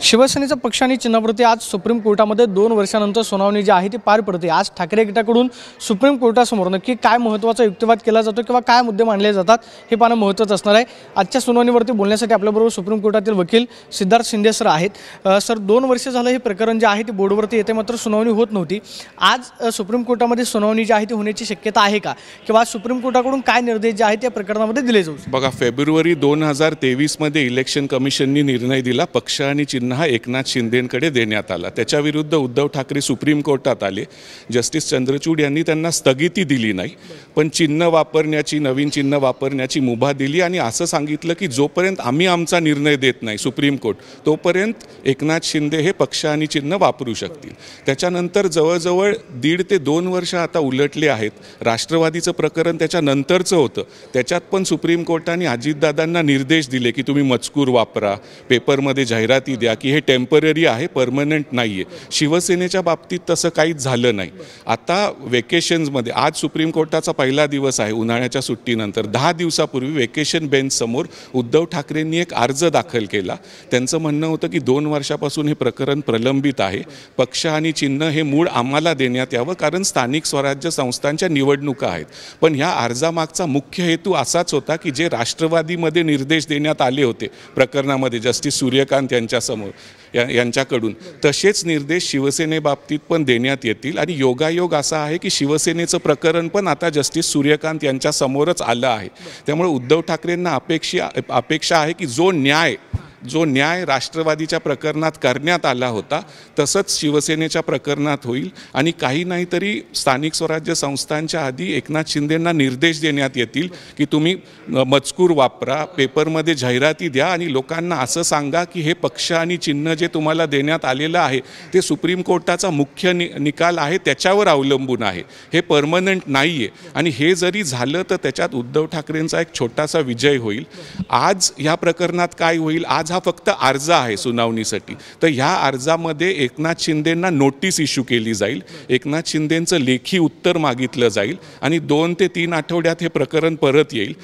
शिवसेनेचा पक्ष आणि चिन्हावरती आज सुप्रीम कोर्टामध्ये 2 वर्षानंतर सुनावणी जी आहे ती पार पडते। आज ठाकरे गटाकडून सुप्रीम कोर्टासमोर नक्की काय महत्त्वाचा युक्तिवाद केला जातो किंवा काय मुद्दे मांडले जातात हे पाहणं महत्त्वाचं असणार आहे। आजच्या सुनावणीवरती बोलण्यासाठी आपल्याबरोबर सुप्रीम कोर्टातील वकील सिद्धार्थ शिंदे सर आहेत। सर 2 वर्ष झालं हे प्रकरण जे आहे ते बोर्डवरती येते मात्र सुनावणी होत नव्हती। आज सुप्रीम कोर्टामध्ये सुनावणी जी आहे ती होण्याची शक्यता आहे का किंवा सुप्रीम कोर्टाकडून काय निर्देश जे आहेत त्या प्रकरणामध्ये दिले जाऊ? बघा, फेब्रुवारी 2023 मध्ये इलेक्शन कमिशननी निर्णय दिला, पक्ष आणि चिन्ह हा एकनाथ शिंदेंकडे देण्यात आला। त्याच्या विरुद्ध उद्धव ठाकरे सुप्रीम कोर्टात आले। जस्टिस चंद्रचूड यांनी त्यांना स्थगिती दिली नाही, पण चिन्ह वापरण्याची, नवीन चिन्ह वापरण्याची मुभा दिली आणि असं सांगितलं की जोपर्यंत आम्ही आमचा निर्णय देत नाही सुप्रीम कोर्ट, तोपर्यंत एकनाथ शिंदे हे पक्ष आणि चिन्ह वापरू शकतील। त्याच्यानंतर जवळजवळ 1.5 ते 2 वर्ष आता उलटले आहेत। राष्ट्रवादीचं प्रकरण त्याच्यानंतरचं होतं, त्याच्यात पण सुप्रीम कोर्टाने अजितदादांना निर्देश दिले की तुम्ही मजकूर वापरा, पेपरमध्ये जाहिराती द्या की हे टेम्पररी आहे, परमनंट नाही आहे। शिवसेनेच्या बाबतीत तसं काहीच झालं नाही। आता वेकेशन्समध्ये आज सुप्रीम कोर्टाचा पहिला दिवस आहे उन्हाळ्याच्या सुट्टीनंतर। 10 दिवसापूर्वी वेकेशन बेंच समोर उद्धव ठाकरेंनी एक अर्ज दाखल केला। त्यांचं म्हणणं होतं की 2 वर्षापासून हे प्रकरण प्रलंबित आहे, पक्ष आणि चिन्ह हे मूळ आम्हाला देण्यात यावं कारण स्थानिक स्वराज्य संस्थांच्या निवडणुका आहेत। पण ह्या अर्जामागचा मुख्य हेतू असाच होता की जे राष्ट्रवादीमध्ये निर्देश देण्यात आले होते प्रकरणामध्ये जस्टिस सूर्यकांत यांच्याकडून, तसेच निर्देश शिवसेनेबाबतीत पण देण्यात येतील। आणि योगायोग असा आहे की शिवसेनेचं प्रकरण पण आता जस्टिस सूर्यकांत यांच्या समोरच आलं आहे। त्यामुळे उद्धव ठाकरेंना अपेक्षा आहे की जो न्याय राष्ट्रवादीच्या प्रकरणात करण्यात आला होता तसंच शिवसेनेच्या प्रकरणात होईल। आणि काही नाही तरी स्थानिक स्वराज्य संस्थांच्या आधी एकनाथ शिंदेंना निर्देश देण्यात येतील की तुम्ही मजकूर वापरा, पेपरमध्ये जाहिराती द्या आणि लोकांना असं सांगा की हे पक्ष आणि चिन्ह जे तुम्हाला देण्यात आलेलं आहे ते सुप्रीम कोर्टाचा मुख्य निकाल आहे, त्याच्यावर अवलंबून आहे, हे परमनंट नाही आहे। आणि हे जरी झालं तर त्याच्यात उद्धव ठाकरेंचा एक छोटासा विजय होईल। आज ह्या प्रकरणात काय होईल, आज हा फक्त अर्ज आहे सुनावणीसाठी, तर ह्या अर्जामध्ये एकनाथ शिंदेंना नोटीस इश्यू केली जाईल, एकनाथ शिंदेंचं लेखी उत्तर मागितलं जाईल आणि 2 ते 3 आठवड्यात हे प्रकरण परत येईल।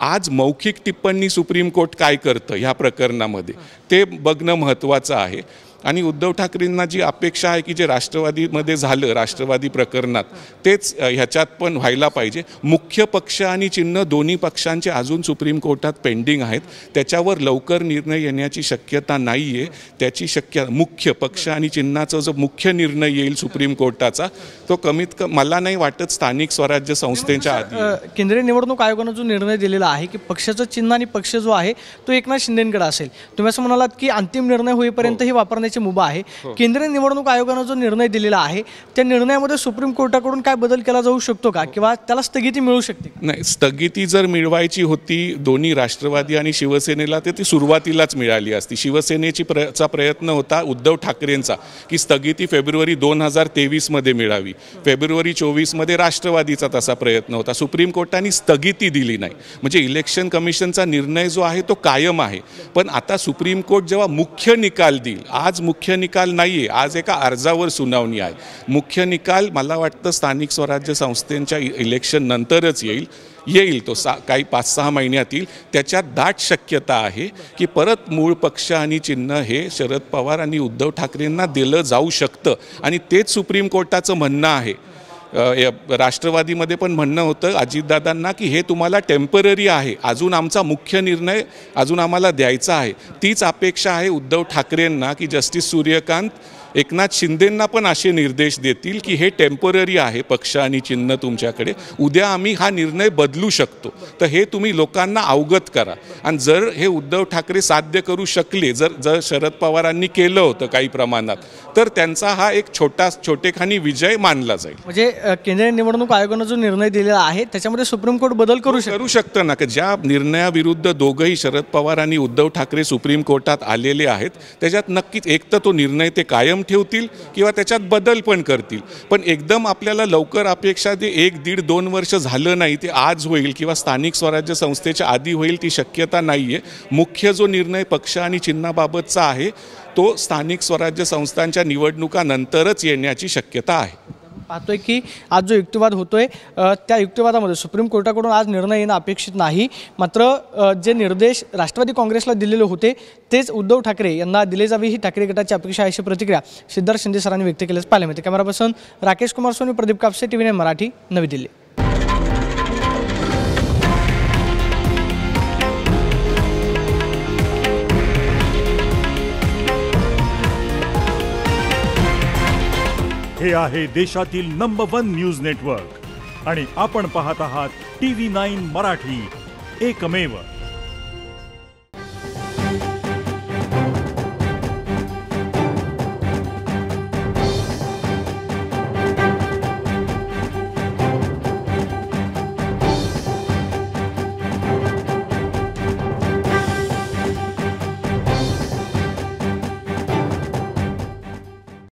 आज मौखिक टिप्पणी सुप्रीम कोर्ट काय करतं ह्या प्रकरणामध्ये ते बघणं महत्त्वाचं आहे। आणि उद्धव ठाकरेंना जी अपेक्षा आहे की जे राष्ट्रवादीमध्ये झालं राष्ट्रवादी प्रकरणात तेच ह्याच्यात पण व्हायला पाहिजे। मुख्य पक्ष आणि चिन्ह दोन्ही पक्षांचे अजून सुप्रीम कोर्टात पेंडिंग आहेत, त्याच्यावर लवकर निर्णय येण्याची शक्यता नाही आहे। त्याची मुख्य पक्ष आणि चिन्हाचा जो मुख्य निर्णय येईल सुप्रीम कोर्टाचा तो कमीत कमी मला नाही वाटत स्थानिक स्वराज्य संस्थेच्या आधी। केंद्रीय निवडणूक आयोगानं जो निर्णय दिलेला आहे की पक्षाचं चिन्ह आणि पक्ष जो आहे तो एकनाथ शिंदेंकडे असेल, तुम्ही असं म्हणालात की अंतिम निर्णय होईपर्यंत ही वापरण्याची मुभा आहे। केंद्रीय निवडणूक आयोगाने जो निर्णय दिलेला आहे त्या निर्णयामध्ये सुप्रीम कोर्टाकडून काय बदल केला जाऊ शकतो का किंवा त्याला स्थगिती मिळू शकते? नाही, स्थगिती जर मिळवायची होती दोन्ही राष्ट्रवादी आणि शिवसेनेला तर ती सुरुवातीलाच मिळाली असती। शिवसेनेचा प्रयत्न होता उद्धव ठाकरेंचा की स्थगिती फेब्रुवारी 2023 मध्ये मिळावी, फेब्रुवारी 24 मध्ये राष्ट्रवादीचा तसा प्रयत्न होता। सुप्रीम कोर्टाने स्थगिती दिली नाही, म्हणजे इलेक्शन कमिशनचा निर्णय जो आहे तो कायम आहे। पण आता सुप्रीम कोर्ट जेव्हा मुख्य निकाल देईल, आज मुख्य निकाल नाही आहे, आज एका अर्जावर सुनावणी आहे। मुख्य निकाल मला वाटतं स्थानिक स्वराज्य संस्थांच्या इलेक्शन नंतरच येईल तो काही 5-6 महिन्यात येईल। त्याच्यात दाट शक्यता आहे की परत मूळ पक्ष आणि चिन्ह हे शरद पवार आणि उद्धव ठाकरेंना दिलं जाऊ शकतं आणि तेच सुप्रीम कोर्टाचं म्हणणं आहे। राष्ट्रवादीमध्ये पण म्हणणं होतं अजितदादांना की हे तुम्हाला टेम्पररी आहे, अजून आमचा मुख्य निर्णय अजून आम्हाला द्यायचा आहे। तीच अपेक्षा आहे उद्धव ठाकरेंना की जस्टिस सूर्यकांत एकनाथ शिंदेंना पण असे निर्देश देतील की हे टेम्पररी आहे पक्ष आणि चिन्ह तुमच्याकडे, उद्या आम्ही हा निर्णय बदलू शकतो, तर हे तुम्ही लोकांना अवगत करा। आणि जर हे उद्धव ठाकरे साध्य करू शकले, जर शरद पवारांनी केलं होतं काही प्रमाणात, तर त्यांचा हा एक छोटेखानी विजय मानला जाईल। म्हणजे केंद्रीय निवडणूक आयोगाने जो निर्णय दिलेला आहे त्याच्यामध्ये सुप्रीम कोर्ट बदल करू शकतं ना, की ज्या निर्णयाविरुद्ध दोघंही शरद पवार आणि उद्धव ठाकरे सुप्रीम कोर्टात आलेले आहेत त्याच्यात नक्कीच एक तर तो निर्णय ते कायम ठेवतील किंवा त्याच्यात बदल पण करतील। पण एकदम आपल्याला लवकर अपेक्षा ते 1, 1.5, 2 वर्ष झालं नाही ते आज होईल किंवा स्थानिक स्वराज्य संस्थेच्या आधी होईल ती शक्यता नाही आहे। मुख्य जो निर्णय पक्ष आणि चिन्हाबाबतचा आहे तो स्थानिक स्वराज्य संस्थांच्या निवडणुकानंतरच येण्याची शक्यता आहे। पाहतोय की आज जो युक्तिवाद होतोय त्या युक्तिवादामध्ये सुप्रीम कोर्टाकडून आज निर्णय येणं अपेक्षित नाही. मात्र जे निर्देश राष्ट्रवादी काँग्रेसला दिलेले होते तेच उद्धव ठाकरे यांना दिले जावे ही ठाकरे गटाची अपेक्षा आहे, अशी प्रतिक्रिया सिद्धार्थ शिंदे सरांनी व्यक्त केल्याचं पाहायला मिळते. Camera person Rakesh Kumar Soni, Pradeep Kapse, TV9 Marathi, Navi Delhi. हे आहे देशातील नंबर 1 न्यूज नेटवर्क आणि आपण पाहत आहात TV9 मराठी, एकमेव.